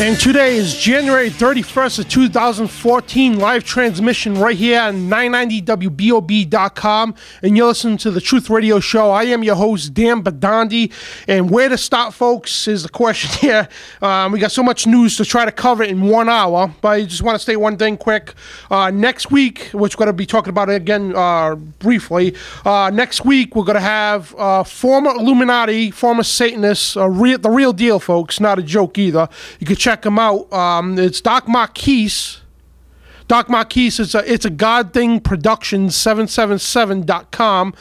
And today is January 31st of 2014, live transmission right here on 990wbob.com, and you're listening to the Truth Radio Show. I am your host, Dan Bidondi, and where to start, folks, is the question here. We got so much news to try to cover in 1 hour, but I just want to say one thing quick. Next week, which we're going to be talking about it again briefly, next week we're going to have former Illuminati, former Satanists, the real deal, folks, not a joke either. You can check them out. It's Doc Marquise. Doc Marquise, it's a God Thing Productions 777.com.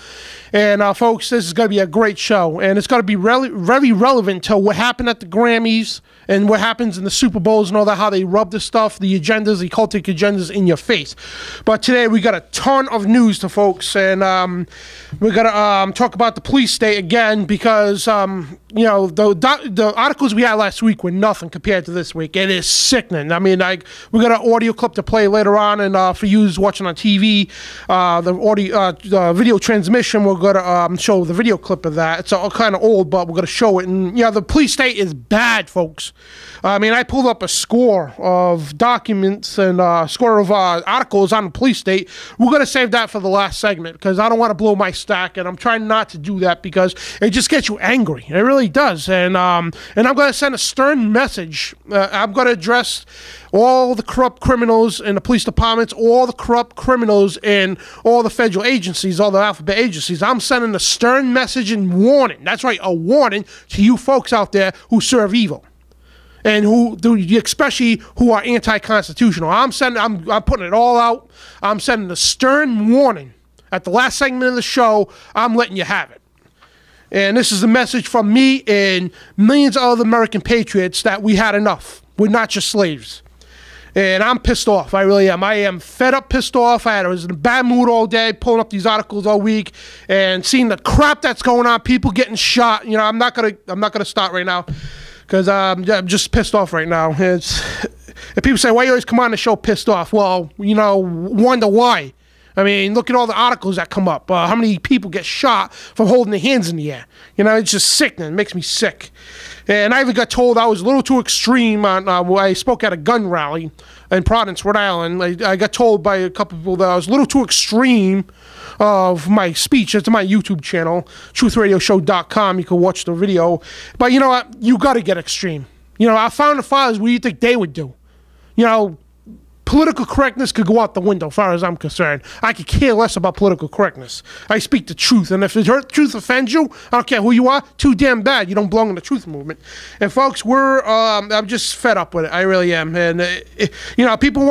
And folks, this is going to be a great show, and it's going to be very relevant to what happened at the Grammys and what happens in the Super Bowls and all that, how they rub the stuff, the agendas, the occultic agendas in your face. But today we got a ton of news to folks, and we're going to talk about the police state again because, you know, the articles we had last week were nothing compared to this week. It is sickening. I mean, we got an audio clip to play later on, and for you watching on TV, the video transmission, we're going to show the video clip of that. It's all kind of old, but we're going to show it. And, yeah, the police state is bad, folks. I mean, I pulled up a score of documents and a score of articles on the police state. We're going to save that for the last segment because I don't want to blow my stack, and I'm trying not to do that because it just gets you angry. It really does. And I'm going to send a stern message. I'm going to address all the corrupt criminals in the police departments, all the corrupt criminals in all the federal agencies, all the alphabet agencies. I'm sending a stern message and warning. That's right, a warning to you folks out there who serve evil. And especially who are anti-constitutional. I'm putting it all out. I'm sending a stern warning. At the last segment of the show, I'm letting you have it. And this is a message from me and millions of other American patriots that we had enough. We're not just slaves. And I'm pissed off. I really am. I am fed up, pissed off. I was in a bad mood all day, pulling up these articles all week, and seeing the crap that's going on. People getting shot. You know, I'm not gonna start right now because I'm just pissed off right now. And people say, "Why you always come on the show pissed off?" Well, you know, wonder why. I mean, look at all the articles that come up. How many people get shot from holding their hands in the air? You know, it's just sickening. It makes me sick. And I even got told I was a little too extreme on I spoke at a gun rally in Providence, Rhode Island. I got told by a couple people that I was a little too extreme of my speech. It's my YouTube channel, truthradioshow.com. You can watch the video. But you know what? You got to get extreme. You know, our founding fathers, what do you think they would do? You know, political correctness could go out the window, as far as I'm concerned. I could care less about political correctness. I speak the truth, and if the truth offends you, I don't care who you are, too damn bad. You don't belong in the truth movement. And folks, I'm just fed up with it. I really am. And you know, people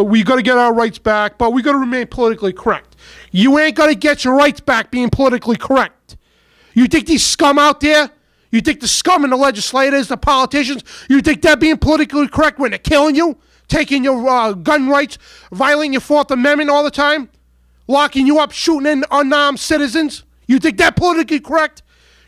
we got to get our rights back, but we got to remain politically correct. You ain't gonna get your rights back being politically correct. You think these scum out there? You think the scum in the legislators, the politicians? You think they're being politically correct when they're killing you? Taking your gun rights, violating your Fourth Amendment all the time, locking you up, shooting in unarmed citizens. You think that politically correct?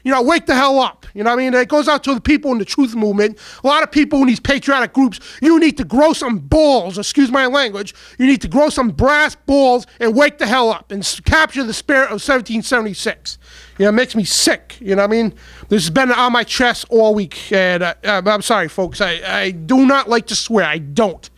You know, wake the hell up. You know what I mean? It goes out to the people in the truth movement. A lot of people in these patriotic groups, you need to grow some balls, excuse my language. You need to grow some brass balls and wake the hell up and capture the spirit of 1776. You know, it makes me sick. You know what I mean? This has been on my chest all week. And I'm sorry, folks. I do not like to swear. I don't.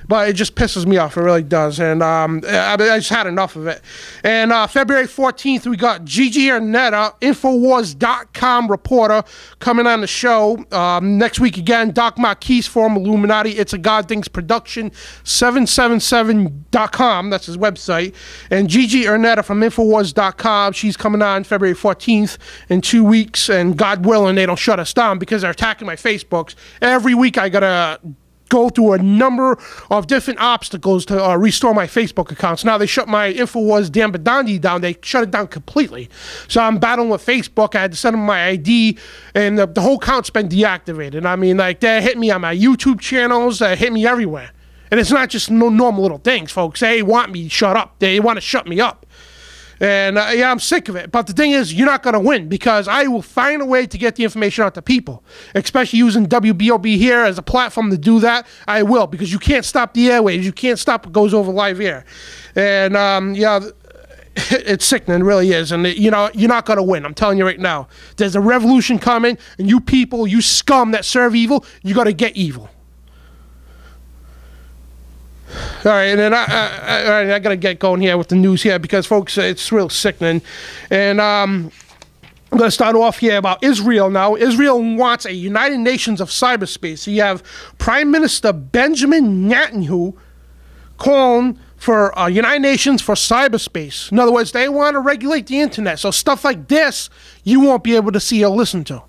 But it just pisses me off. It really does. And I just had enough of it. And February 14th, we got Gigi Arnetta, Infowars.com reporter, coming on the show. Next week again, Doc Marquise, former Illuminati. It's a God Things Production, 777.com. That's his website. And Gigi Arnetta from Infowars.com. She's coming on February 14th in 2 weeks. And God willing, they don't shut us down because they're attacking my Facebooks. Every week I got to go through a number of different obstacles to restore my Facebook accounts. Now they shut my Infowars Dan Bidondi down. They shut it down completely. So I'm battling with Facebook. I had to send them my ID, and the whole account's been deactivated. I mean, like, they hit me on my YouTube channels. They hit me everywhere. And it's not just no normal little things, folks. They want me shut up. They want to shut me up. And yeah, I'm sick of it. But the thing is, you're not going to win because I will find a way to get the information out to people, especially using WBOB here as a platform to do that. I will, because you can't stop the airwaves. You can't stop what goes over live air. And yeah, it's sickening, it really is. And you know, you're not going to win. I'm telling you right now. There's a revolution coming, and you people, you scum that serve evil, you got to get evil. All right, and then all right, I got to get going here with the news here because, folks, it's real sickening. And I'm going to start off here about Israel now. Israel wants a United Nations of cyberspace. You have Prime Minister Benjamin Netanyahu calling for United Nations for cyberspace. In other words, they want to regulate the internet. So stuff like this, you won't be able to see or listen to.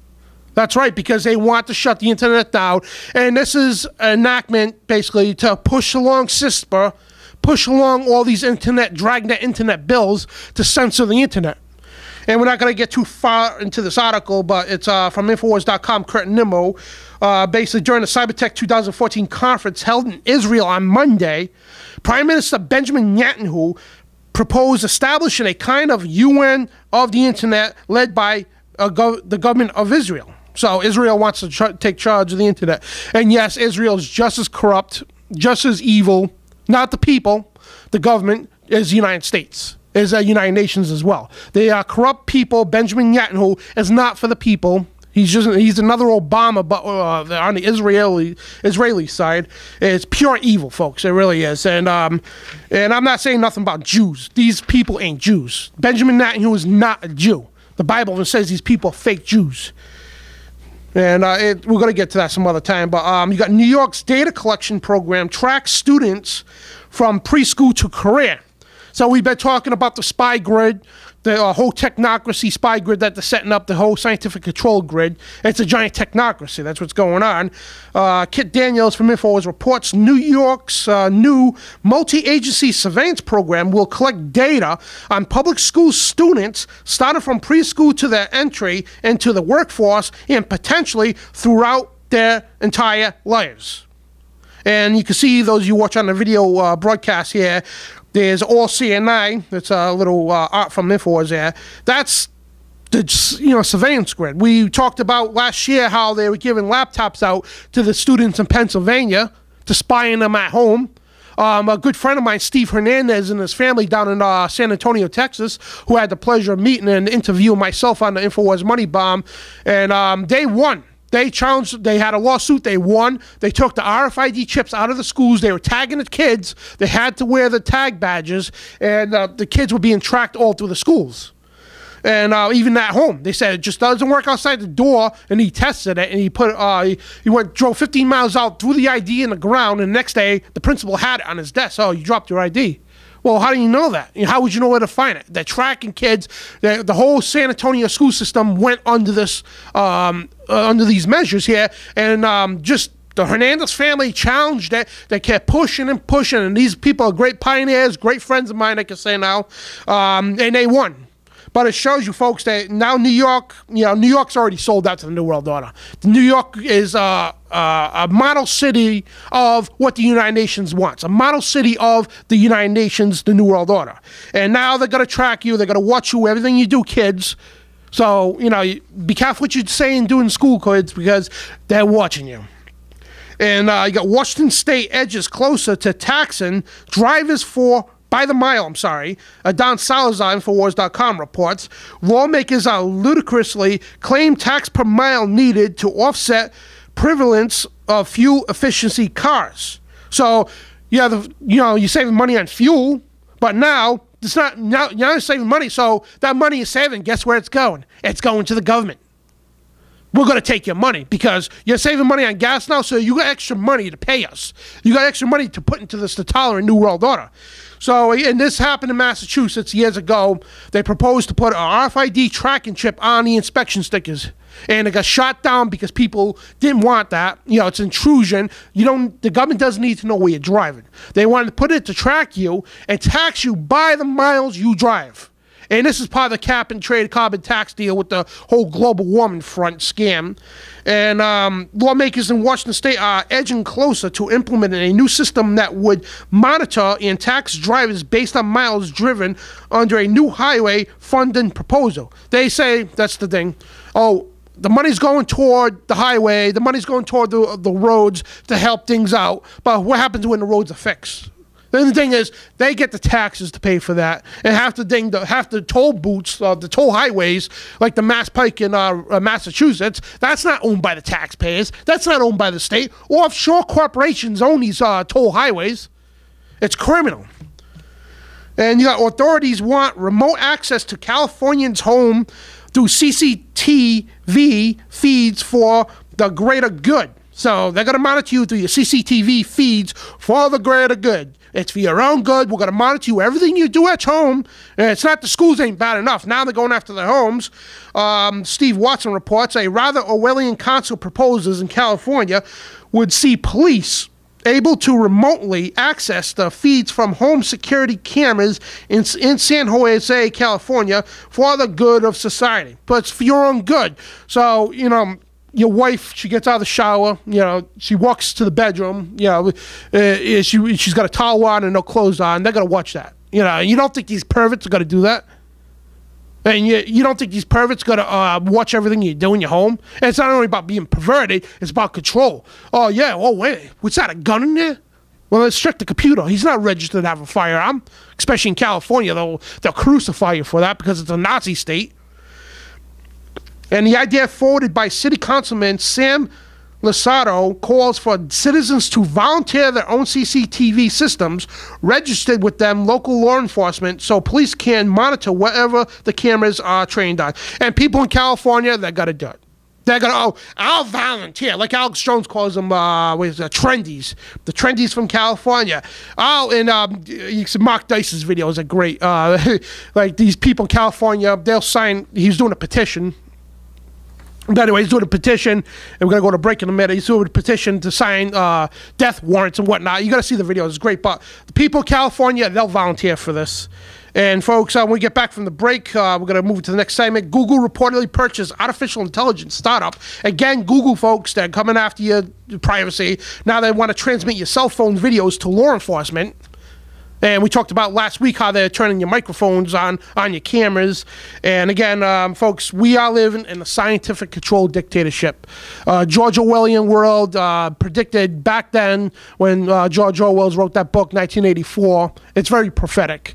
That's right, because they want to shut the internet down. And this is an enactment, basically, to push along CISPR, push along all these dragnet internet bills to censor the internet. And we're not going to get too far into this article, but it's from Infowars.com, Kurt Nimmo. Basically, during the Cybertech 2014 conference held in Israel on Monday, Prime Minister Benjamin Netanyahu proposed establishing a kind of UN of the internet led by the government of Israel. So Israel wants to take charge of the internet. And yes, Israel is just as corrupt, just as evil, not the people, the government, as the United States, as the United Nations as well. They are corrupt people. Benjamin Netanyahu is not for the people. He's another Obama, but on the Israeli side. It's pure evil, folks. It really is. And I'm not saying nothing about Jews. These people ain't Jews. Benjamin Netanyahu is not a Jew. The Bible even says these people are fake Jews. And we're going to get to that some other time. But you got New York's data collection program tracks students from preschool to career. So we've been talking about the spy grid, the whole technocracy spy grid that they're setting up, the whole scientific control grid. It's a giant technocracy. That's what's going on. Kit Daniels from Infowars reports New York's new multi-agency surveillance program will collect data on public school students starting from preschool to their entry into the workforce and potentially throughout their entire lives. And you can see those you watch on the video broadcast here. There's All CNI. It's a little art from Infowars there. That's the surveillance grid. We talked about last year how they were giving laptops out to the students in Pennsylvania to spy on them at home. A good friend of mine, Steve Hernandez, and his family down in San Antonio, Texas, who had the pleasure of meeting and interviewing myself on the Infowars Money Bomb, and they won. They challenged, they had a lawsuit, they won. They took the RFID chips out of the schools. They were tagging the kids. They had to wear the tag badges, and the kids were being tracked all through the schools. And even at home, they said it just doesn't work outside the door, and he tested it, and he drove 15 miles out, threw the ID in the ground, and the next day, the principal had it on his desk. Oh, you dropped your ID. Well, how do you know that? How would you know where to find it? They're tracking kids. The whole San Antonio school system went under this, under these measures here, and just the Hernandez family challenged it. They kept pushing and pushing, and these people are great pioneers, great friends of mine, I can say now, and they won. But it shows you, folks, that now New York, New York's already sold out to the New World Order. New York is a model city of what the United Nations wants, a model city of the United Nations, the New World Order. And now they're going to track you. They're going to watch you, everything you do, kids. So, be careful what you say and do in school, kids, because they're watching you. And you got Washington State edges closer to taxing drivers by the mile, Don Salazar, Infowars.com, reports, lawmakers are ludicrously claim tax per mile needed to offset prevalence of fuel efficiency cars. So, you're saving money on fuel, but now you're not saving money, so that money you're saving, guess where it's going? It's going to the government. We're going to take your money because you're saving money on gas now, so you got extra money to pay us. You got extra money to put into the tolerant New World Order. So, and this happened in Massachusetts years ago. They proposed to put an RFID tracking chip on the inspection stickers, and it got shot down because people didn't want that. It's intrusion. The government doesn't need to know where you're driving. They wanted to put it to track you and tax you by the miles you drive. And this is part of the cap and trade carbon tax deal with the whole global warming front scam. And lawmakers in Washington State are edging closer to implementing a new system that would monitor and tax drivers based on miles driven under a new highway funding proposal. They say, that's the thing, the money's going toward the highway, the money's going toward the roads to help things out, but what happens when the roads are fixed? Then the thing is, they get the taxes to pay for that, and half the toll booths, the toll highways, like the Mass Pike in Massachusetts, that's not owned by the taxpayers. That's not owned by the state. Offshore corporations own these toll highways. It's criminal. And you got authorities want remote access to Californians' home through CCTV feeds for the greater good. So they're going to monitor you through your CCTV feeds for the greater good. It's for your own good. We're going to monitor you, everything you do at home. And it's not the schools ain't bad enough. Now they're going after their homes. Steve Watson reports a rather Orwellian concept proposes in California would see police able to remotely access the feeds from home security cameras in San Jose, California, for the good of society. But it's for your own good. So, you know, your wife, she gets out of the shower, you know, she walks to the bedroom, you know, she's got a towel on and no clothes on. They're going to watch that. You know, you don't think these perverts are going to do that? And you don't think these perverts going to watch everything you do in your home? And it's not only about being perverted, it's about control. Oh, yeah, oh, wait, what's that, a gun in there? Well, let's check the computer. He's not registered to have a firearm, especially in California. They'll crucify you for that because it's a Nazi state. And the idea forwarded by City Councilman Sam Lasado calls for citizens to volunteer their own CCTV systems registered with them local law enforcement so police can monitor whatever the cameras are trained on. And people in California, they got to do it. They're going to, oh, I'll volunteer. Like Alex Jones calls them, trendies. The trendies from California. Oh, and you see Mark Dice's videos are great. Like these people in California, they'll sign, he's doing a petition. But anyway, he's doing a petition, and we're going to go to break in a minute. He's doing a petition to sign death warrants and whatnot. You got to see the video. It's great. But the people of California, they'll volunteer for this. And, folks, when we get back from the break, we're going to move to the next segment. Google reportedly purchased artificial intelligence startup. Again, Google, folks, they're coming after your privacy. Now they want to transmit your cell phone videos to law enforcement. And we talked about last week how they're turning your microphones on your cameras. And again, folks, we are living in a scientific control dictatorship. George Orwellian world predicted back then when George Orwell wrote that book, 1984. It's very prophetic.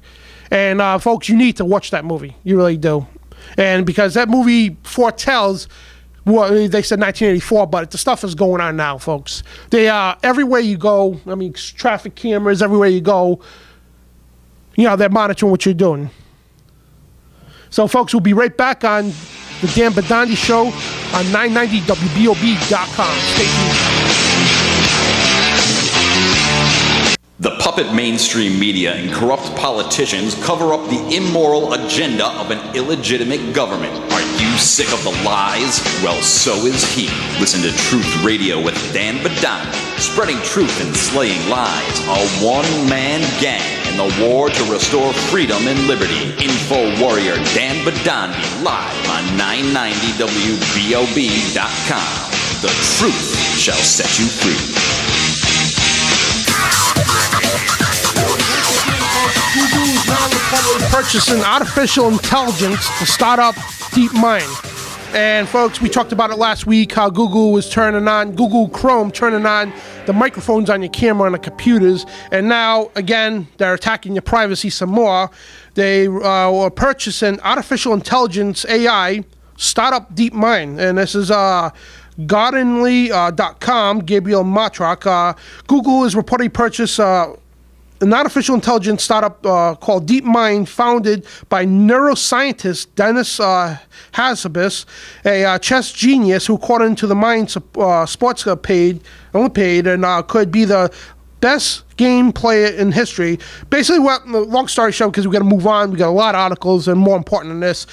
And folks, you need to watch that movie. You really do. And because that movie foretells, well, they said 1984, but the stuff is going on now, folks. They are everywhere you go. I mean, traffic cameras everywhere you go. You know, they're monitoring what you're doing. So, folks, we'll be right back on the Dan Bidondi Show on 990WBOB.com. Stay tuned. The puppet mainstream media and corrupt politicians cover up the immoral agenda of an illegitimate government. Are you sick of the lies? Well, so is he. Listen to Truth Radio with Dan Bidondi, spreading truth and slaying lies. A one-man gang in the war to restore freedom and liberty. Info warrior Dan Bidondi, live on 990WBOB.com. The truth shall set you free. Google is now reportedly purchasing artificial intelligence to start up DeepMind. And folks, we talked about it last week, how Google was turning on, Google Chrome turning on the microphones on your camera on the computers. And now, again, they're attacking your privacy some more. They were purchasing artificial intelligence AI startup DeepMind. And this is Gardenly.com, Gabriel Matrak. Google is reportedly purchased an artificial intelligence startup called DeepMind, founded by neuroscientist Dennis Hazzabis, a chess genius who, according to the Mind Sports page, and could be the best game player in history. Basically, what, long story short, because we got to move on, we got a lot of articles, and more important than this,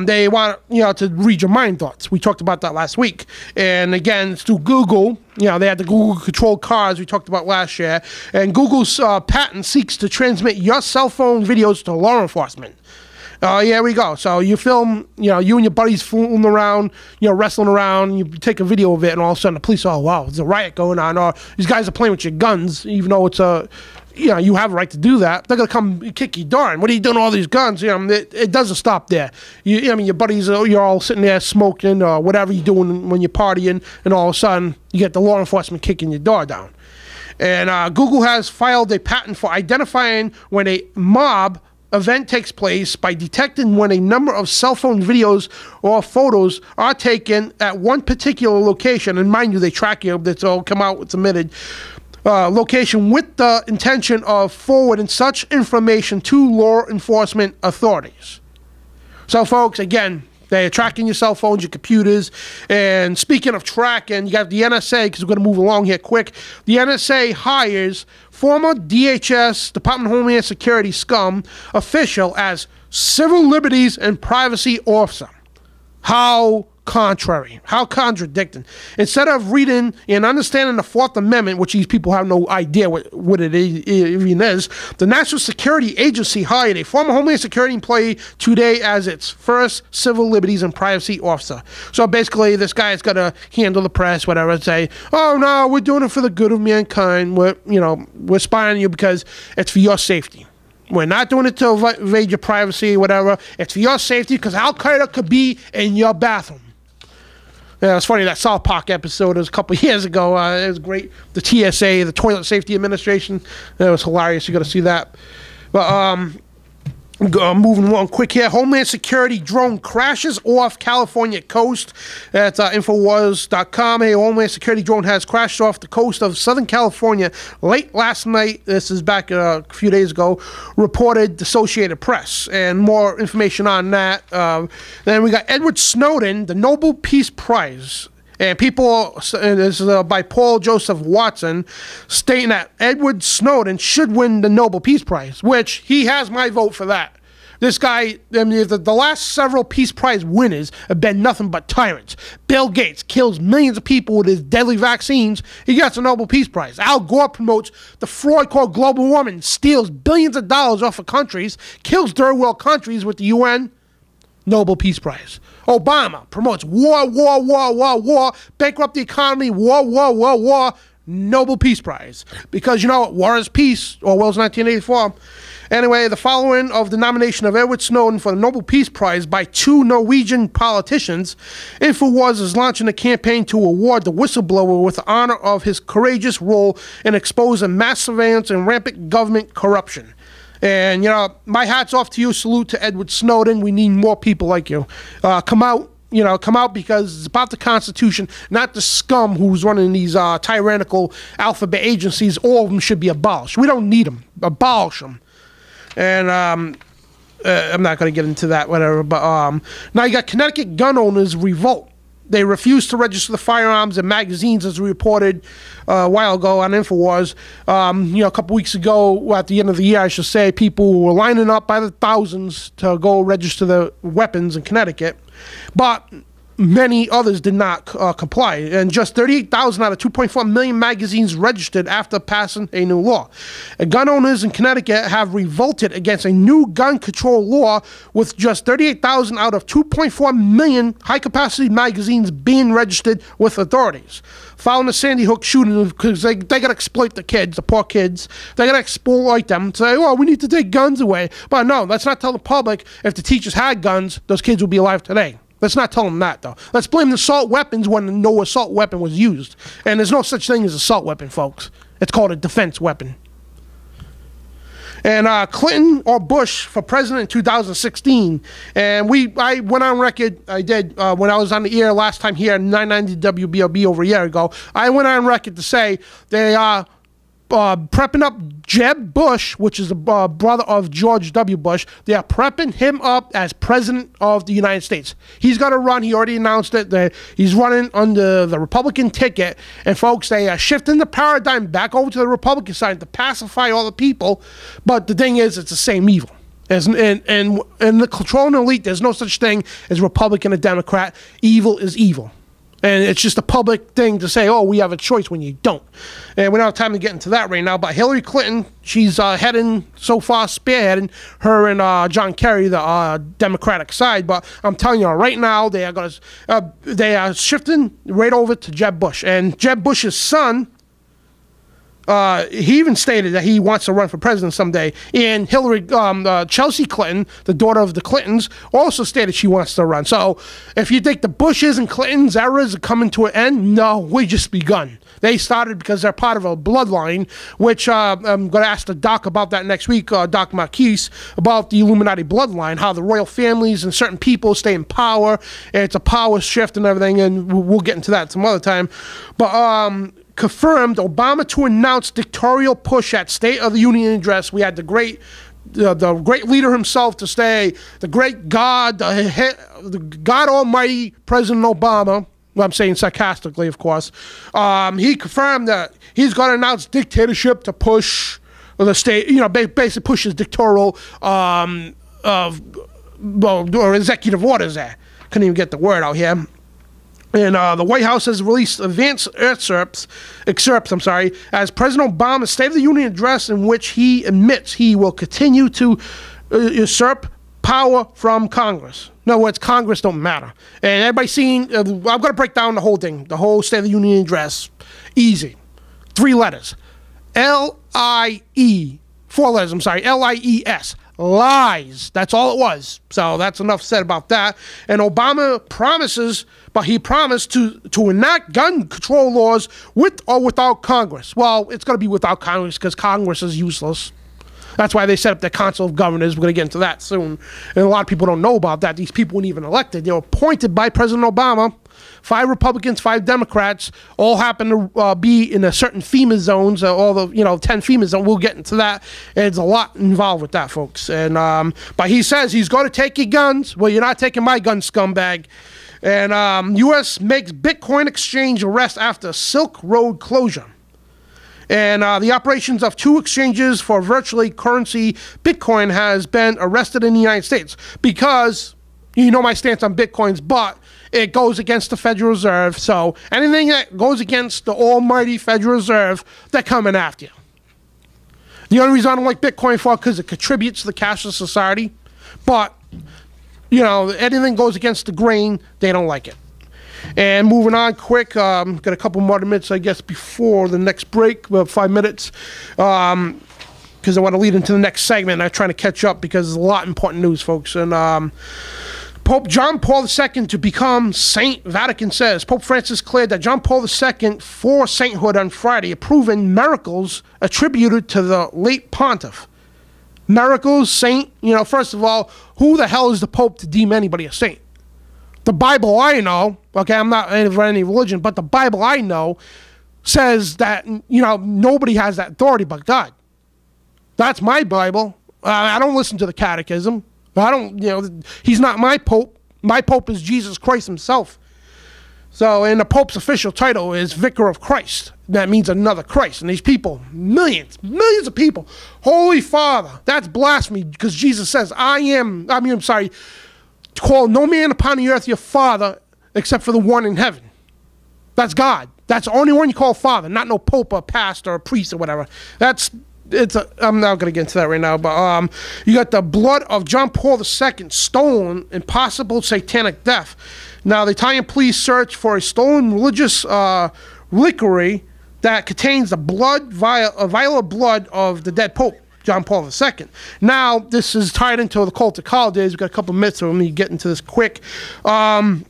they want to read your mind thoughts. We talked about that last week, and again, it's through Google. They had the Google controlled cars we talked about last year, and Google's patent seeks to transmit your cell phone videos to law enforcement. Yeah, we go. So you film, you and your buddies fooling around, wrestling around, you take a video of it, and all of a sudden the police, oh, wow, there's a riot going on, or these guys are playing with your guns, even though it's you have a right to do that. They're going to come kick your door in. What are you doing with all these guns? It doesn't stop there. Your buddies, you're all sitting there smoking or whatever you're doing when you're partying, and all of a sudden you get the law enforcement kicking your door down. And Google has filed a patent for identifying when a mob event takes place by detecting when a number of cell phone videos or photos are taken at one particular location. And mind you, they track you. That's all come out, it's admitted. location with the intention of forwarding such information to law enforcement authorities. So, folks, again, they're tracking your cell phones, your computers. And speaking of tracking, you got the NSA, because we're going to move along here quick. The NSA hires former DHS, Department of Homeland Security scum official as civil liberties and privacy officer. How contrary, how contradicting. Instead of reading and understanding the Fourth Amendment, which these people have no idea what it even is, the National Security Agency hired a former Homeland Security employee today as its first civil liberties and privacy officer. So basically, this guy is going to handle the press, whatever, and say, oh, no, we're doing it for the good of mankind. We're spying on you because it's for your safety. We're not doing it to evade your privacy, whatever. It's for your safety because Al-Qaeda could be in your bathroom. Yeah, it's funny, that South Park episode was a couple years ago. It was great. The TSA, the Toilet Safety Administration. It was hilarious. You got to see that. But moving along quick here. Homeland Security drone crashes off California coast. That's Infowars.com. A Homeland Security drone has crashed off the coast of Southern California late last night. This is back a few days ago, reported the Associated Press. And more information on that. Then we got Edward Snowden, the Nobel Peace Prize. And this is by Paul Joseph Watson, stating that Edward Snowden should win the Nobel Peace Prize, which he has my vote for that. This guy, I mean, the last several Peace Prize winners have been nothing but tyrants. Bill Gates kills millions of people with his deadly vaccines. He gets a Nobel Peace Prize. Al Gore promotes the fraud called global warming, steals billions of dollars off of countries, kills third world countries with the UN. Nobel Peace Prize. Obama promotes war, bankrupt the economy, war, Nobel Peace Prize. Because, you know, war is peace, Orwell's 1984. Anyway, the following of the nomination of Edward Snowden for the Nobel Peace Prize by two Norwegian politicians, Infowars is launching a campaign to award the whistleblower with the honor of his courageous role in exposing mass surveillance and rampant government corruption. And, you know, my hat's off to you. Salute to Edward Snowden. We need more people like you. Come out because it's about the Constitution, not the scum who's running these tyrannical alphabet agencies. All of them should be abolished. We don't need them. Abolish them. And I'm not going to get into that, whatever. But now you got Connecticut gun owners revolt. They refused to register the firearms and magazines, as reported a while ago on Infowars. A couple weeks ago, at the end of the year, I should say, people were lining up by the thousands to go register their weapons in Connecticut. But many others did not comply, and just 38,000 out of 2.4 million magazines registered after passing a new law. Gun owners in Connecticut have revolted against a new gun control law, with just 38,000 out of 2.4 million high-capacity magazines being registered with authorities. Following the Sandy Hook shooting, because they got to exploit the kids, the poor kids. They got to exploit them, say, oh, we need to take guns away. But no, let's not tell the public if the teachers had guns, those kids would be alive today. Let's not tell them that, though. Let's blame the assault weapons when no assault weapon was used. And there's no such thing as assault weapon, folks. It's called a defense weapon. And Clinton or Bush for president in 2016. And I went on record, I did, when I was on the air last time here at 990 WBLB over a year ago, I went on record to say they are prepping up Jeb Bush, which is the brother of George W. Bush. They are prepping him up as president of the United States. He's going to run. He already announced it. That he's running under the Republican ticket. And, folks, they are shifting the paradigm back over to the Republican side to pacify all the people. But the thing is, it's the same evil. And the controlling elite, there's no such thing as Republican or Democrat. Evil is evil. And it's just a public thing to say, oh, we have a choice when you don't. And we don't have time to get into that right now. But Hillary Clinton, she's heading so far, spearheading her and John Kerry, the Democratic side. But I'm telling you right now, they are shifting right over to Jeb Bush. And Jeb Bush's son, he even stated that he wants to run for president someday. And Chelsea Clinton, the daughter of the Clintons, also stated she wants to run. So if you think the Bushes and Clintons eras are coming to an end, no, we just begun. They started because they're part of a bloodline, which I'm going to ask the doc about that next week, Doc Marquise, about the Illuminati bloodline, how the royal families and certain people stay in power. And it's a power shift and everything, and we'll get into that some other time. But confirmed Obama to announce dictatorial push at State of the Union address. We had the great leader himself to say, the great God, the God Almighty, President Obama. Well, I'm saying sarcastically, of course. He confirmed that he's going to announce dictatorship to push the state, basically push his dictatorial or executive orders there. Couldn't even get the word out here. And the White House has released advanced excerpts, as President Obama's State of the Union address, in which he admits he will continue to usurp power from Congress. In other words, Congress don't matter. And everybody seen, I'm going to break down the whole thing, the whole State of the Union address. Easy. 3 letters. L-I-E. 4 letters, L-I-E-S. Lies. That's all it was. So that's enough said about that. And Obama promises, but he promised to enact gun control laws with or without Congress. Well, it's going to be without Congress because Congress is useless. That's why they set up the Council of Governors. We're going to get into that soon. And a lot of people don't know about that. These people weren't even elected. They were appointed by President Obama. 5 Republicans, 5 Democrats, all happen to be in a certain FEMA zones, all the 10 FEMA zones. We'll get into that. There's a lot involved with that, folks. And but he says he's going to take your guns. Well, you're not taking my gun, scumbag. And U.S. makes Bitcoin exchange arrest after Silk Road closure. And the operations of 2 exchanges for virtually currency Bitcoin has been arrested in the United States because, you know my stance on Bitcoins, but it goes against the Federal Reserve. So anything that goes against the almighty Federal Reserve, they're coming after you. The only reason I don't like Bitcoin for because it contributes to the cashless society. But, anything goes against the grain, they don't like it. And moving on quick, got a couple more minutes, I guess, before the next break, about 5 minutes, because I want to lead into the next segment. I'm trying to catch up because there's a lot of important news, folks. And Pope John Paul II to become Saint, Vatican says. Pope Francis declared that John Paul II for sainthood on Friday, approving miracles attributed to the late pontiff. Miracles, saint, first of all, who the hell is the Pope to deem anybody a saint? The Bible I know, okay, I'm not of any religion, but the Bible I know says that, nobody has that authority but God. That's my Bible. I don't listen to the catechism. I don't, he's not my Pope. My Pope is Jesus Christ himself. So, and the Pope's official title is Vicar of Christ. That means another Christ. And these people, millions of people, Holy Father, that's blasphemy because Jesus says, call no man upon the earth your father except for the one in heaven. That's God. That's the only one you call father, not no pope or pastor or priest or whatever. I'm not going to get into that right now, but you got the blood of John Paul II stolen in possible satanic death. Now, the Italian police search for a stolen religious reliquary that contains the vial of blood of the dead pope, John Paul II. Now, this is tied into the Occultic holidays. We've got a couple minutes, so let me get into this quick. A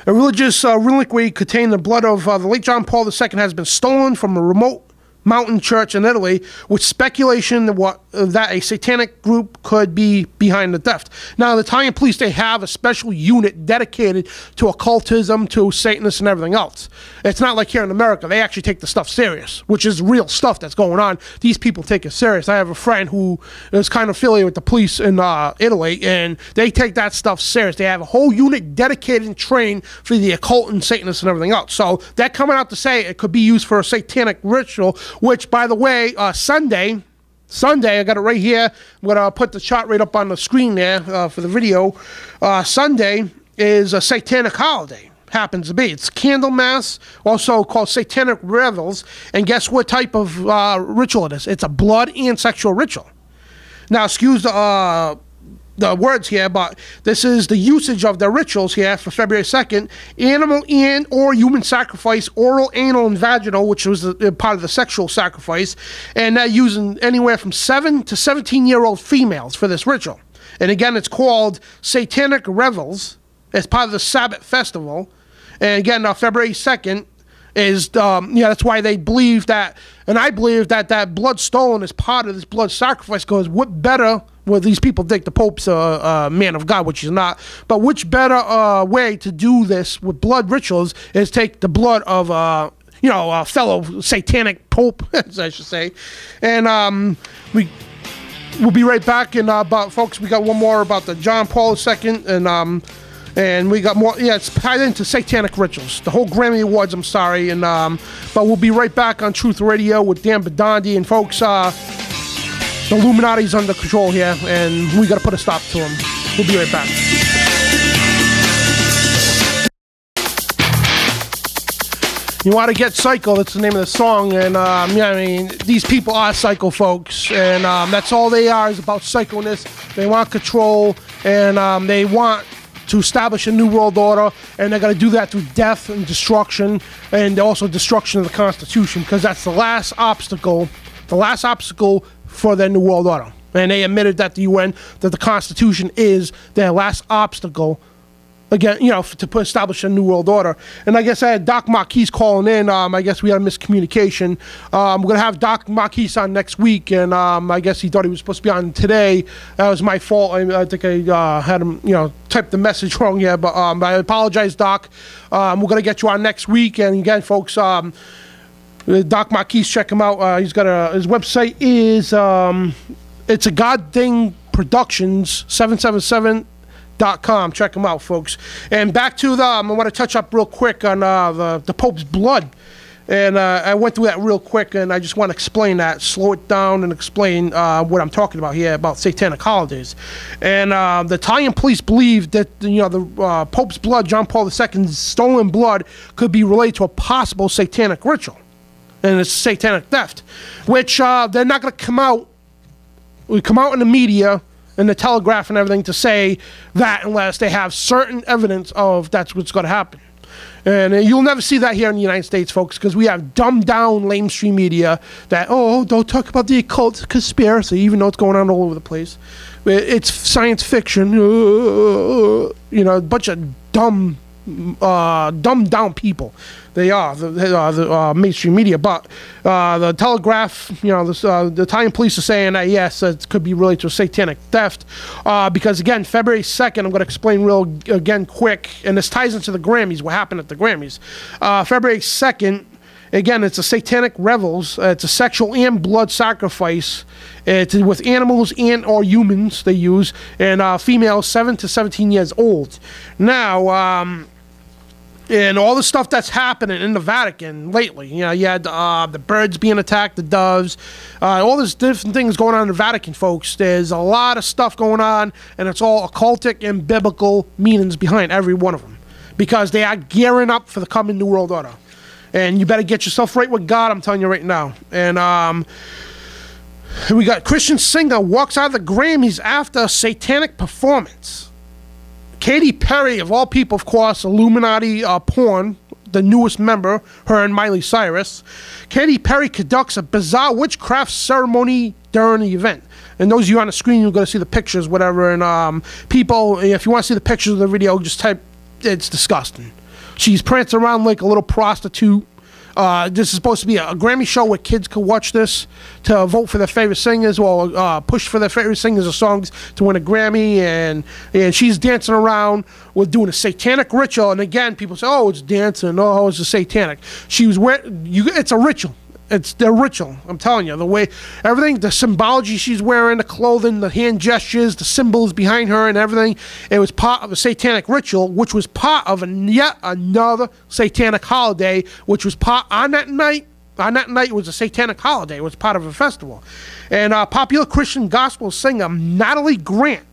religious reliquary containing the blood of the late John Paul II has been stolen from a remote mountain church in Italy, with speculation that a satanic group could be behind the theft. Now, the Italian police, they have a special unit dedicated to occultism, to Satanists, and everything else. It's not like here in America. They actually take the stuff serious, which is real stuff that's going on. These people take it serious. I have a friend who is kind of affiliated with the police in Italy, and they take that stuff serious. They have a whole unit dedicated and trained for the occult and Satanists and everything else. So they're coming out to say it could be used for a satanic ritual, which, by the way, Sunday, I got it right here. I'm going to put the chart right up on the screen there for the video. Sunday is a satanic holiday. Happens to be. It's Candlemas, also called Satanic Revels. And guess what type of ritual it is? It's a blood and sexual ritual. Now, excuse the words here, but this is the usage of the rituals here for February 2nd. Animal and or human sacrifice, oral, anal, and vaginal, which was part of the sexual sacrifice. And they're using anywhere from 7 to 17-year-old females for this ritual. And again, it's called Satanic Revels. It's part of the Sabbath festival. And again, February 2nd is, that's why they believe that, and I believe that blood stolen is part of this blood sacrifice, because what better, well, these people think the Pope's a man of God, which he's not, but which better way to do this with blood rituals is take the blood of fellow satanic pope, as I should say. And we'll be right back. And about folks, we got one more about the John Paul II, and we got more. Yeah, it's tied into satanic rituals. The whole Grammy Awards. I'm sorry, and but we'll be right back on Truth Radio with Dan Bidondi. And folks, the Illuminati's under control here, and we got to put a stop to them. We'll be right back. You want to get psycho, that's the name of the song, and these people are psycho, folks, and that's all they are, is about psychoness. They want control, and they want to establish a new world order, and they're going to do that through death and destruction, and also destruction of the Constitution, because that's the last obstacle for their new world order. And they admitted that the UN, that the Constitution is their last obstacle, again, to establish a new world order. And I guess I had Doc Marquis calling in. I guess we had a miscommunication. We're going to have Doc Marquis on next week, and I guess he thought he was supposed to be on today. That was my fault. I think I had him, typed the message wrong here, but I apologize, Doc. We're going to get you on next week. And again, folks, Doc Marquis, check him out. He's got his website is, it's a God Thing Productions 777.com. Check them out, folks. And back to I want to touch up real quick on the Pope's blood. And I went through that real quick, and I just want to explain that, slow it down, and explain what I'm talking about here about satanic holidays. And the Italian police believe that the Pope's blood, John Paul II's stolen blood, could be related to a possible satanic ritual, and it's satanic theft, which they're not going to come out. We come out in the media and the Telegraph and everything to say that unless they have certain evidence of that's what's going to happen. And you'll never see that here in the United States, folks, because we have dumbed down mainstream media that, don't talk about the occult conspiracy, even though it's going on all over the place. It's science fiction, a bunch of dumbed down people. They are the mainstream media, but the Telegraph, the Italian police are saying that yes, it could be related to a satanic theft, because again, February 2nd, I'm going to explain quick, and this ties into the Grammys. What happened at the Grammys? February 2nd. Again, it's a satanic revels. It's a sexual and blood sacrifice. It's with animals and or humans they use, and females 7 to 17 years old. Now, and all the stuff that's happening in the Vatican lately, you had the birds being attacked, the doves, all these different things going on in the Vatican, folks. There's a lot of stuff going on, and it's all occultic and biblical meanings behind every one of them, because they are gearing up for the coming New World Order. And you better get yourself right with God, I'm telling you right now. And we got Christian singer walks out of the Grammys after a satanic performance. Katy Perry, of all people, of course, Illuminati porn, the newest member, her and Miley Cyrus. Katy Perry conducts a bizarre witchcraft ceremony during the event. And those of you on the screen, you're going to see the pictures, whatever. And people, if you want to see the pictures of the video, just type, it's disgusting. She's prancing around like a little prostitute. This is supposed to be a Grammy show where kids could watch this to vote for their favorite singers or push for their favorite singers or songs to win a Grammy. And she's dancing around with doing a satanic ritual. And again, people say, oh, it's dancing. Oh, it's a satanic. She was it's a ritual. It's their ritual. I'm telling you, the way everything, the symbology she's wearing, the clothing, the hand gestures, the symbols behind her, and everything. It was part of a satanic ritual, which was part of yet another satanic holiday, which was part on that night. On that night, it was a satanic holiday. It was part of a festival, and popular Christian gospel singer Natalie Grant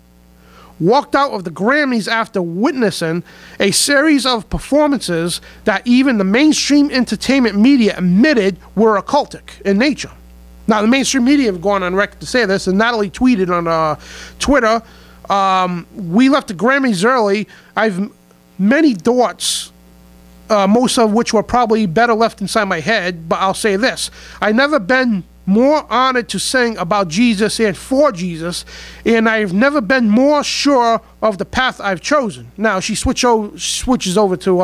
walked out of the Grammys after witnessing a series of performances that even the mainstream entertainment media admitted were occultic in nature. Now, the mainstream media have gone on record to say this, and Natalie tweeted on Twitter, we left the Grammys early. I've many thoughts, most of which were probably better left inside my head, but I'll say this. I've never been more honored to sing about Jesus and for Jesus, and I've never been more sure of the path I've chosen. Now, she switches over to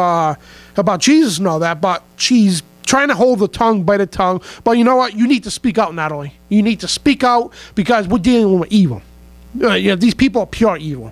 about Jesus and all that, but she's trying to hold the tongue, bite the tongue. But you know what? You need to speak out, Natalie. You need to speak out, because we're dealing with evil. These people are pure evil.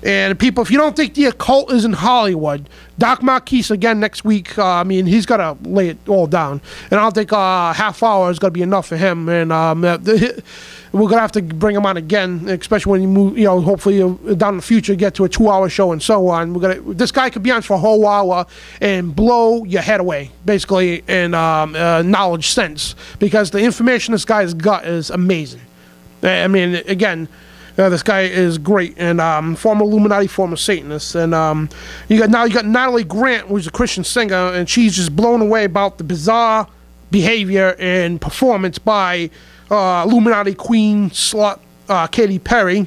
And people, if you don't think the occult is in Hollywood, Doc Marquise again next week. I mean, he's got to lay it all down. And I don't think a half hour is going to be enough for him. And we're going to have to bring him on again, especially when you move, you know, hopefully down in the future, get to a 2-hour show and so on. This guy could be on for a whole hour and blow your head away, basically, in knowledge sense. Because the information this guy's got is amazing. I mean, again, this guy is great, and former Illuminati, former Satanist, and you got Natalie Grant, who's a Christian singer, and she's just blown away about the bizarre behavior and performance by Illuminati Queen slut Katy Perry.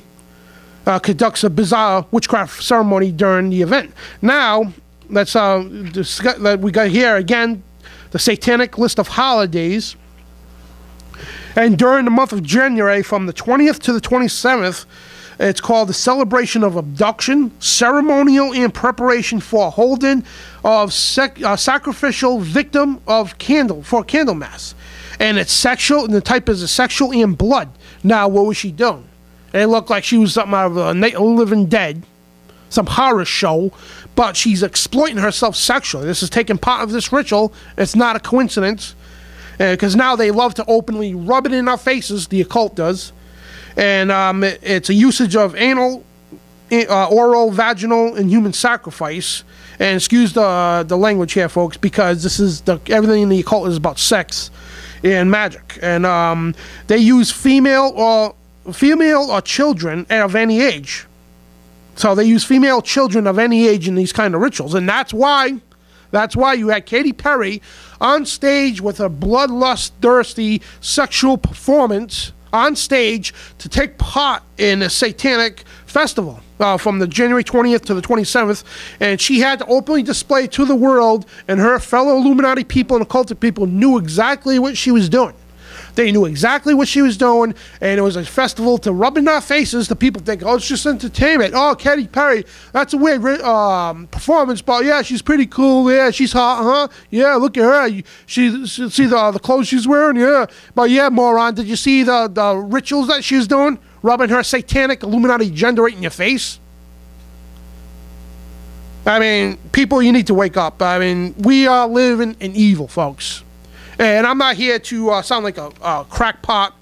Conducts a bizarre witchcraft ceremony during the event. Now, that's we got here again the satanic list of holidays. And during the month of January, from the 20th to the 27th, it's called the Celebration of Abduction, Ceremonial and Preparation for Holding of Sacrificial Victim of Candle, for Candle Mass. And it's sexual, and the type is a sexual and blood. Now, what was she doing? It looked like she was something out of a Night of the Living Dead, some horror show, but she's exploiting herself sexually. This is taking part of this ritual. It's not a coincidence. Because now they love to openly rub it in our faces, the occult does. And it's a usage of anal, oral, vaginal, and human sacrifice. And excuse the language here, folks, because this is everything in the occult is about sex and magic. And they use female or children of any age. So they use female children of any age in these kind of rituals. And that's why you had Katy Perry on stage with a bloodlust-thirsty sexual performance on stage to take part in a satanic festival from the January 20th to the 27th. And she had to openly display to the world, and her fellow Illuminati people and occultic people knew exactly what she was doing. They knew exactly what she was doing, and it was a festival to rub in our faces. The people think, oh, it's just entertainment. Oh, Katy Perry, that's a weird performance, but yeah, she's pretty cool. Yeah, she's hot, huh? Yeah, look at her. See the clothes she's wearing? Yeah. But yeah, moron, did you see the rituals that she was doing? Rubbing her satanic Illuminati agenda right in your face? I mean, people, you need to wake up. I mean, we are living in evil, folks. And I'm not here to sound like a crackpot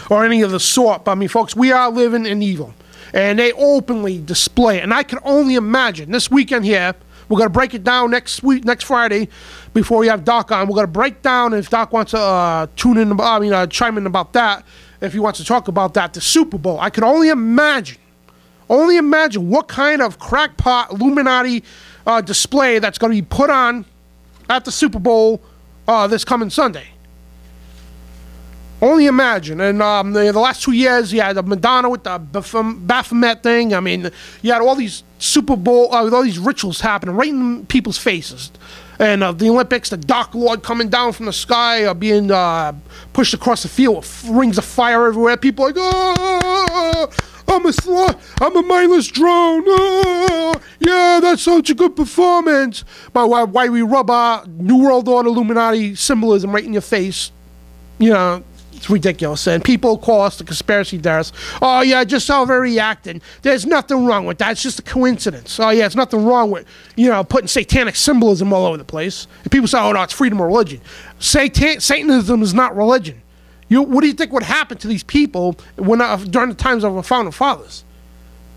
or any of the sort, but I mean, folks, we are living in evil. And they openly display it. And I can only imagine this weekend here, we're going to break it down next Friday, before we have Doc on. We're going to break down, if Doc wants to chime in about that, if he wants to talk about that, the Super Bowl. I can only imagine what kind of crackpot Illuminati display that's going to be put on at the Super Bowl this coming Sunday. Only imagine. And the last 2 years, you had Madonna with the Baphomet thing. I mean, you had all these Super Bowl, all these rituals happening right in people's faces. And the Olympics, the Dark Lord coming down from the sky, being pushed across the field with rings of fire everywhere. People are like, oh, I'm a mindless drone. Oh, yeah, that's such a good performance. But why we rub our New World Order Illuminati symbolism right in your face, you know, it's ridiculous. And people call us the conspiracy theorists. Oh, yeah, just how they're reacting. There's nothing wrong with that. It's just a coincidence. Oh, yeah, it's nothing wrong with, putting satanic symbolism all over the place. And people say, oh, no, it's freedom of religion. Satanism is not religion. What do you think would happen to these people during the times of our founding fathers?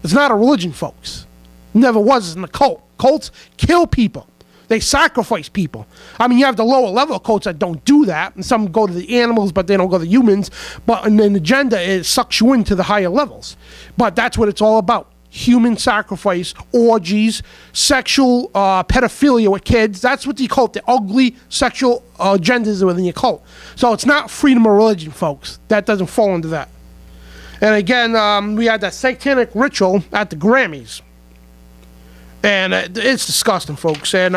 It's not a religion, folks. Never was in the cult. Cults kill people. They sacrifice people. I mean, you have the lower level cults that don't do that, and some go to the animals, but they don't go to the humans. But and then the agenda sucks you into the higher levels. But that's what it's all about. Human sacrifice, orgies, sexual pedophilia with kids. That's what the occult, the ugly sexual agendas within the occult. So it's not freedom of religion, folks. That doesn't fall into that. And again, we had that satanic ritual at the Grammys. And it's disgusting, folks. And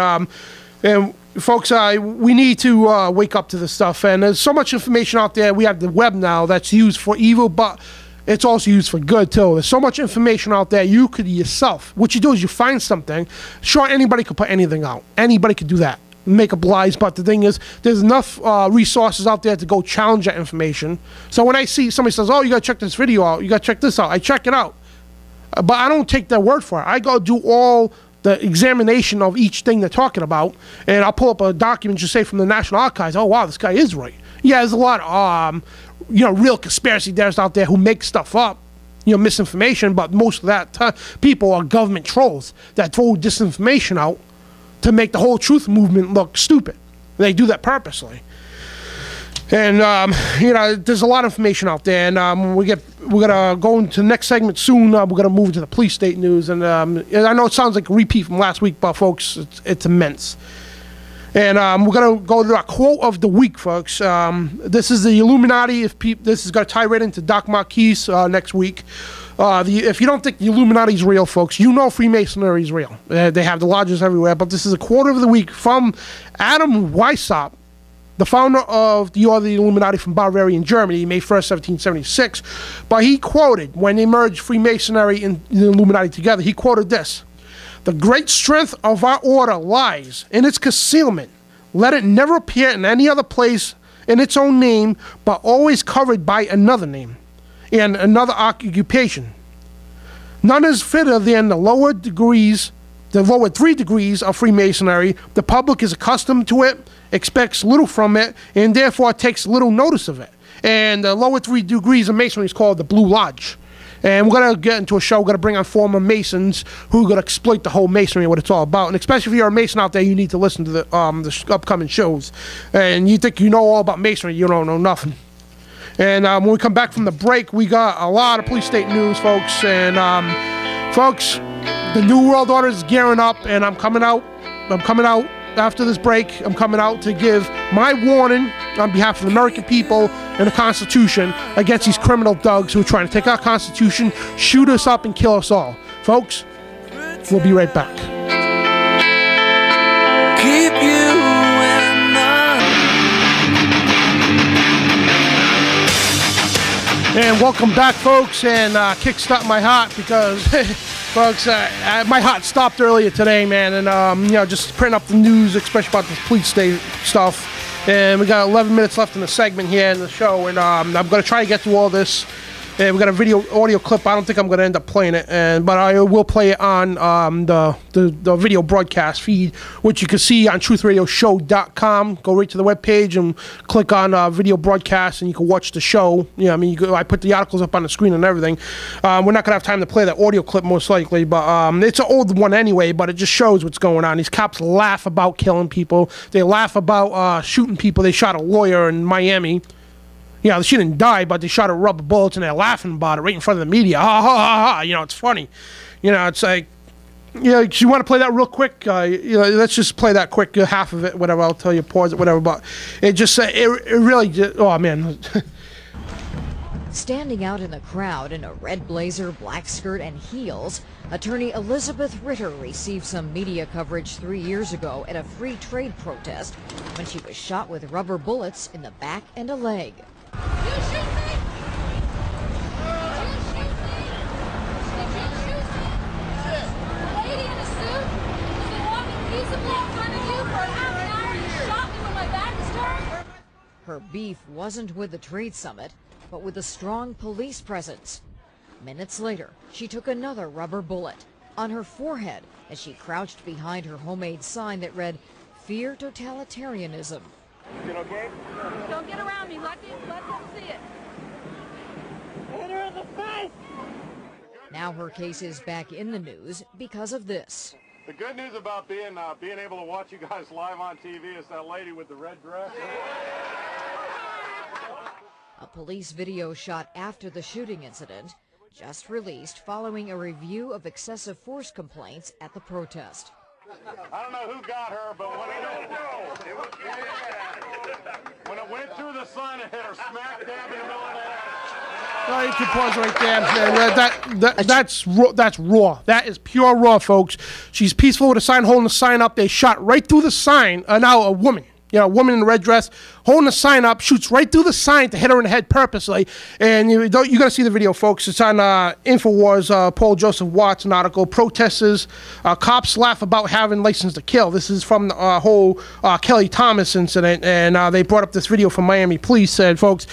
folks, we need to wake up to this stuff. And there's so much information out there. We have the web now that's used for evil, but it's also used for good, too. There's so much information out there. You could yourself, what you do is you find something. Sure, anybody could put anything out. Anybody could do that. Make up lies. But the thing is, there's enough resources out there to go challenge that information. So when I see somebody says, oh, you got to check this video out, you got to check this out, I check it out. But I don't take their word for it. I go do all the examination of each thing they're talking about, and I'll pull up a document, just say from the National Archives, oh, wow, this guy is right. Yeah, there's a lot of, real conspiracy theorists out there who make stuff up, misinformation, but most of that people are government trolls that throw disinformation out to make the whole truth movement look stupid. They do that purposely. And, there's a lot of information out there, and we're going to go into the next segment soon. We're going to move to the police state news, and I know it sounds like a repeat from last week, but, folks, it's immense. And we're going to go to our quote of the week, folks. This is the Illuminati. This is going to tie right into Doc Marquis next week. If you don't think the Illuminati is real, folks, Freemasonry is real. They have the lodges everywhere, but this is a quote of the week from Adam Weishaupt, the founder of the Order of the Illuminati from Bavaria in Germany, May 1st, 1776. But he quoted, when they merged Freemasonry and the Illuminati together, he quoted this: "The great strength of our order lies in its concealment. Let it never appear in any other place in its own name, but always covered by another name and another occupation. None is fitter than the lower 3 degrees of Freemasonry. The public is accustomed to it, expects little from it, and therefore takes little notice of it. And the lower 3 degrees of Masonry is called the Blue Lodge." And we're going to get into a show. We're going to bring on former Masons who are going to exploit the whole Masonry and what it's all about. And especially if you're a Mason out there, you need to listen to the upcoming shows. And you think you know all about Masonry, you don't know nothing. And when we come back from the break, we got a lot of police state news, folks. And, folks, the New World Order is gearing up, and I'm coming out after this break. I'm coming out to give my warning on behalf of the American people and the Constitution against these criminal thugs who are trying to take our Constitution, shoot us up, and kill us all. Folks, we'll be right back. Keep you in and welcome back, folks, and kickstart my heart because folks, my heart stopped earlier today, man, and just printing up the news, especially about this police state stuff. And we got 11 minutes left in the segment here in the show, and I'm going to try to get through all this. And we got a audio clip. I don't think I'm going to end up playing it, but I will play it on the video broadcast feed, which you can see on truthradioshow.com. Go right to the webpage and click on video broadcast, and you can watch the show. I put the articles up on the screen and everything. We're not going to have time to play that audio clip most likely, but it's an old one anyway, but it just shows what's going on. These cops laugh about killing people. They laugh about shooting people. They shot a lawyer in Miami. Yeah, she didn't die, but they shot her rubber bullets, and they're laughing about it right in front of the media. Ha, ha, ha, ha. It's funny. It's like, do you want to play that real quick? Let's just play that quick, half of it, whatever. I'll tell you, pause it, whatever. But it just, it really just, oh, man. Standing out in the crowd in a red blazer, black skirt, and heels, attorney Elizabeth Ritter received some media coverage 3 years ago at a free trade protest when she was shot with rubber bullets in the back and a leg. You shoot me! Did you shoot me? Did you shoot me? The lady in a suit has been walking peaceably in front of you for an hour and you shot me when my back is turned? Her beef wasn't with the trade summit, but with a strong police presence. Minutes later, she took another rubber bullet on her forehead as she crouched behind her homemade sign that read, "Fear Totalitarianism." You okay? Don't get around me. Let them see it. Hit her in the face! Now her case is back in the news because of this. The good news about being able to watch you guys live on TV is that lady with the red dress. A police video shot after the shooting incident, just released following a review of excessive force complaints at the protest. I don't know who got her, but when it went through the sun, it hit her smack dab in the middle of the head. Oh, you can pause right there. That's raw. That is pure raw, folks. She's peaceful with a sign, holding the sign up. They shot right through the sign. Now a woman. woman in the red dress, holding a sign up, shoots right through the sign to hit her in the head purposely. And you got to see the video, folks. It's on InfoWars, Paul Joseph Watson article. Protesters, cops laugh about having license to kill. This is from the whole Kelly Thomas incident, and they brought up this video from Miami police. Said, folks,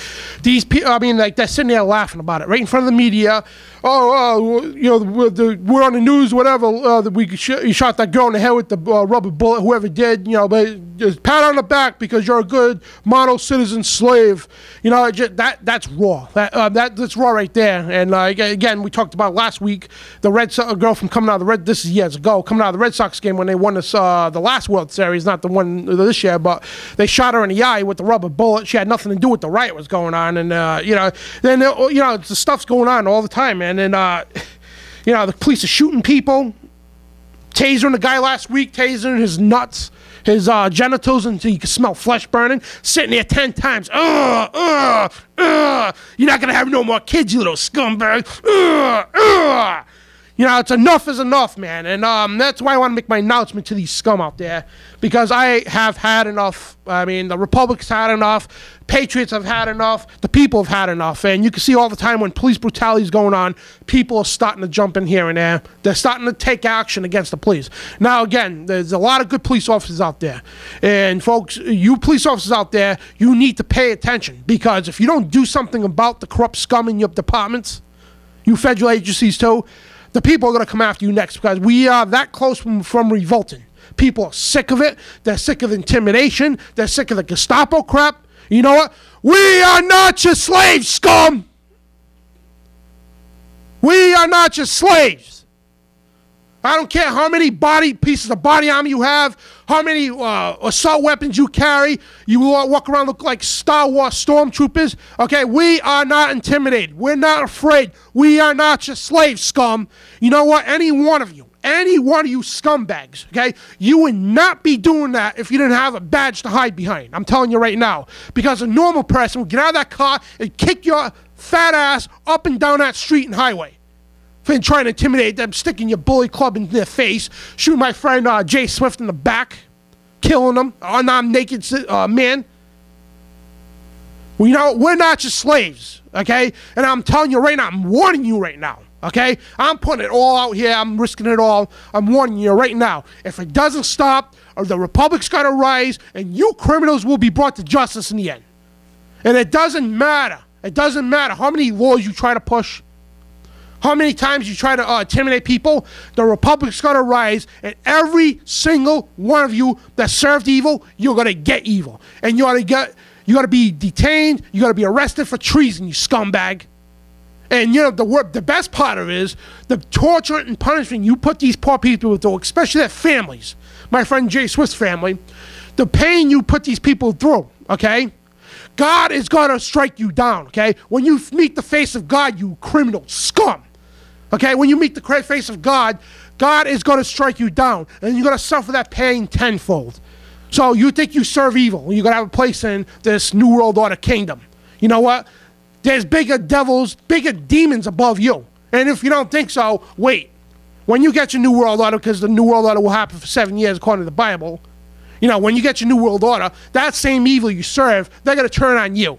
these people, they're sitting there laughing about it right in front of the media. We're on the news, whatever. You shot that girl in the head with the rubber bullet. Whoever did, but just pat on the back because you're a good model citizen slave. That's raw. That's raw right there. And again, we talked about last week the girl from coming out of the Red. This is years ago, coming out of the Red Sox game when they won this the last World Series, not the one this year, but they shot her in the eye with the rubber bullet. She had nothing to do with the riot was going on, and then the stuff's going on all the time, man. And the police are shooting people, tasering the guy last week, tasering his nuts, his genitals until you can smell flesh burning, sitting there 10 times. You're not going to have no more kids, you little scumbag. It's enough is enough, man. And that's why I want to make my announcement to these scum out there, because I have had enough. The Republicans had enough. Patriots have had enough. The people have had enough. And you can see all the time when police brutality is going on, people are starting to jump in here and there. They're starting to take action against the police. Now, again, there's a lot of good police officers out there. And, folks, you police officers out there, you need to pay attention, because if you don't do something about the corrupt scum in your departments, you federal agencies too, the people are going to come after you next, because we are that close from revolting. People are sick of it. They're sick of intimidation. They're sick of the Gestapo crap. You know what? We are not your slaves, scum. We are not your slaves. I don't care how many pieces of body armor you have, how many assault weapons you carry. You walk around look like Star Wars stormtroopers. Okay, we are not intimidated. We're not afraid. We are not your slaves, scum. You know what? Any one of you scumbags, okay, you would not be doing that if you didn't have a badge to hide behind. I'm telling you right now. Because a normal person would get out of that car and kick your fat ass up and down that street and highway. For trying to intimidate them, sticking your bully club in their face, shooting my friend Jay Swift in the back, killing him, unarmed naked man. Well, we're not your slaves, okay? And I'm telling you right now, I'm warning you right now, okay? I'm putting it all out here. I'm risking it all. I'm warning you right now. If it doesn't stop, or the Republic's got to rise, and you criminals will be brought to justice in the end. And it doesn't matter. It doesn't matter how many laws you try to push, how many times you try to intimidate people. The Republic's going to rise, and every single one of you that served evil, you're going to get evil. And you got to be detained. You got to be arrested for treason, you scumbag. And the best part of it is the torture and punishment you put these poor people through, especially their families. My friend Jay Swift's family, the pain you put these people through, okay? God is going to strike you down, okay? When you meet the face of God, you criminal scum, okay? When you meet the face of God, God is going to strike you down, and you're going to suffer that pain tenfold. So you think you serve evil, you're going to have a place in this New World Order kingdom. You know what? There's bigger devils, bigger demons above you. And if you don't think so, wait. When you get your New World Order, because the New World Order will happen for 7 years according to the Bible, when you get your New World Order, that same evil you serve, they're going to turn on you.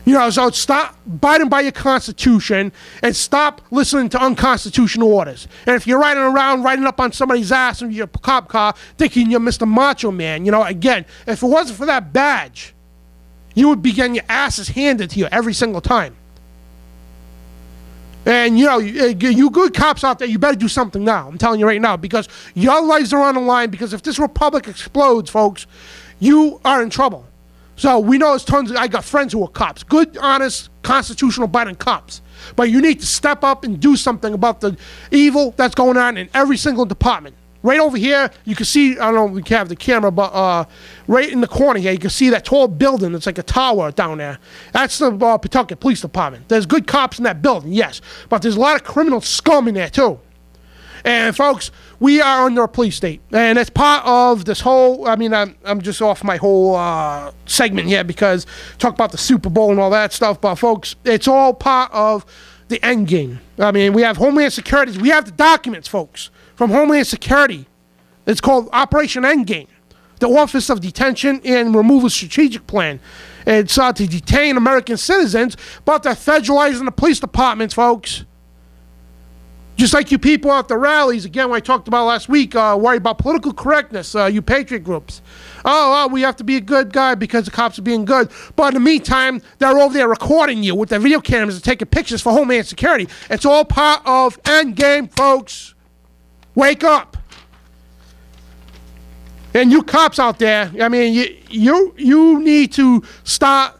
So stop abiding by your Constitution and stop listening to unconstitutional orders. And if you're riding around, riding up on somebody's ass in your cop car, thinking you're Mr. Macho Man, again, if it wasn't for that badge, you would be getting your asses handed to you every single time. And, you good cops out there, you better do something now. I'm telling you right now, because your lives are on the line, because if this republic explodes, folks, you are in trouble. So we know there's tons I got friends who are cops, good, honest, constitutional abiding cops. But you need to step up and do something about the evil that's going on in every single department. Right over here, you can see, I don't know if we can have the camera, but right in the corner here, you can see that tall building. It's like a tower down there. That's the Pawtucket Police Department. There's good cops in that building, yes. But there's a lot of criminal scum in there, too. And, folks, we are under a police state. And it's part of this whole, I'm just off my whole segment here because talk about the Super Bowl and all that stuff. But, folks, it's all part of the end game. We have Homeland Security. We have the documents, folks, from Homeland Security. It's called Operation Endgame. the Office of Detention and Removal Strategic Plan. It's to detain American citizens, but they're federalizing the police departments, folks. Just like you people at the rallies, again, what I talked about last week, worry about political correctness, you patriot groups. Oh, we have to be a good guy because the cops are being good. But in the meantime, they're over there recording you with their video cameras and taking pictures for Homeland Security. It's all part of Endgame, folks. Wake up. And you cops out there, I mean, you need to start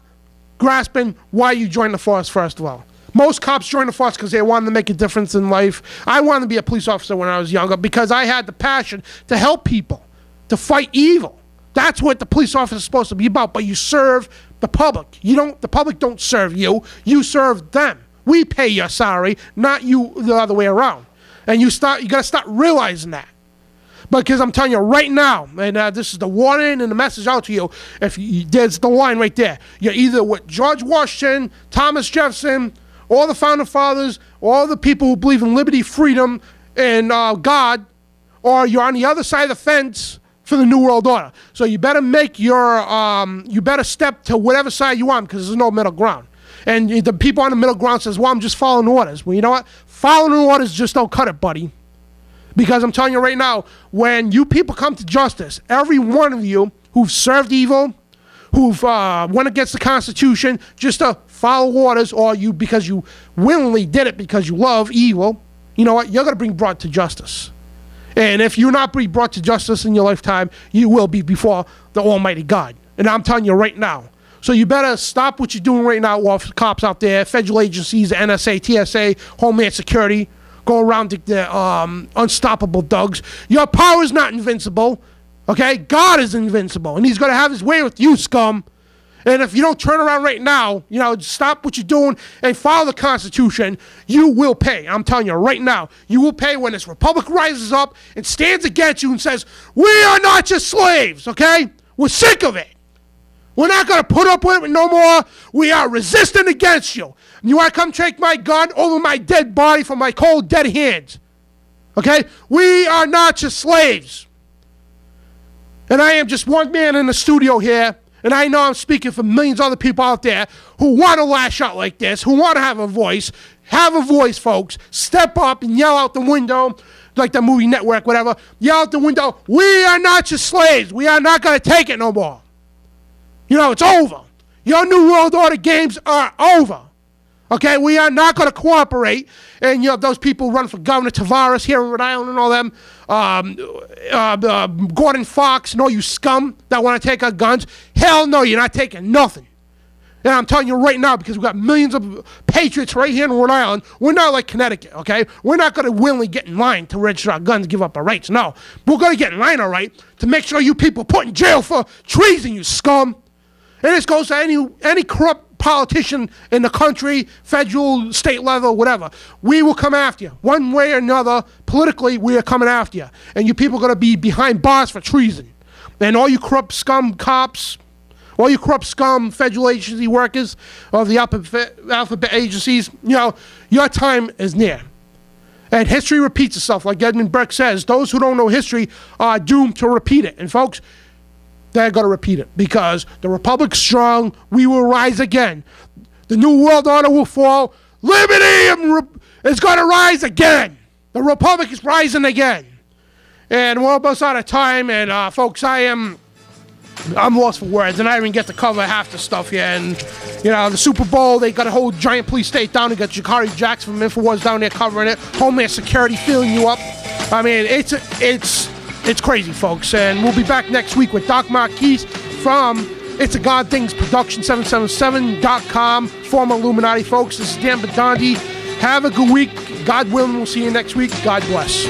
grasping why you joined the force, first of all. Most cops join the force because they wanted to make a difference in life. I wanted to be a police officer when I was younger because I had the passion to help people, to fight evil. That's what the police officer is supposed to be about, but you serve the public. The public don't serve you, you serve them. We pay your salary, not you the other way around. And you got to start realizing that. Because I'm telling you right now, and this is the warning and the message out to you, there's the line right there. You're either with George Washington, Thomas Jefferson, all the founding fathers, all the people who believe in liberty, freedom, and God, or you're on the other side of the fence for the New World Order. So you better make your, you better step to whatever side you want because there's no middle ground. And the people on the middle ground says, well, I'm just following orders. Well, you know what? Following orders just don't cut it, buddy. Because I'm telling you right now, when you people come to justice, every one of you who've served evil, who've went against the Constitution just to follow orders, or you because you willingly did it because you love evil, you know what? You're going to be brought to justice. And if you're not being brought to justice in your lifetime, you will be before the Almighty God. And I'm telling you right now. So you better stop what you're doing right now, cops out there, federal agencies, NSA, TSA, Homeland Security, go around the unstoppable thugs. Your power is not invincible, okay? God is invincible, and he's going to have his way with you, scum. And if you don't turn around right now, you know, stop what you're doing and follow the Constitution, you will pay. I'm telling you right now, you will pay when this republic rises up and stands against you and says, we are not just slaves, okay? We're sick of it. We're not going to put up with it no more. We are resisting against you. You want to come take my gun over my dead body from my cold, dead hands. Okay? We are not just slaves. And I am just one man in the studio here, and I know I'm speaking for millions of other people out there who want to lash out like this, who want to have a voice. Have a voice, folks. Step up and yell out the window, like the movie network, whatever. Yell out the window, we are not just slaves. We are not going to take it no more. You know, it's over. Your New World Order games are over. Okay, we are not going to cooperate. And, you know, those people run for Governor Tavares here in Rhode Island and all them, Gordon Fox and all you scum that want to take our guns. Hell no, you're not taking nothing. And I'm telling you right now, because we've got millions of patriots right here in Rhode Island, we're not like Connecticut, okay? We're not going to willingly get in line to register our guns and give up our rights. No, we're going to get in line, all right, to make sure you people put in jail for treason, you scum. And this goes to any corrupt politician in the country, federal, state level, whatever. We will come after you. One way or another, politically, we are coming after you. And you people are going to be behind bars for treason. And all you corrupt scum cops, all you corrupt scum federal agency workers of the alphabet agencies, you know, your time is near. And history repeats itself. Like Edmund Burke says, those who don't know history are doomed to repeat it. And folks, they're going to repeat it because the Republic's strong. We will rise again. The New World Order will fall. Liberty is going to rise again. The Republic is rising again. And we're almost out of time. And folks, I'm lost for words, and I didn't even get to cover half the stuff here. And you know, the Super Bowl, they got a whole giant police state down. They got Jakari Jackson from InfoWars down there covering it. Homeland Security filling you up. I mean, it's crazy, folks. And we'll be back next week with Doc Marquise from It's a God Things Production 777.com, former Illuminati, folks. This is Dan Bidondi. Have a good week. God willing, we'll see you next week. God bless.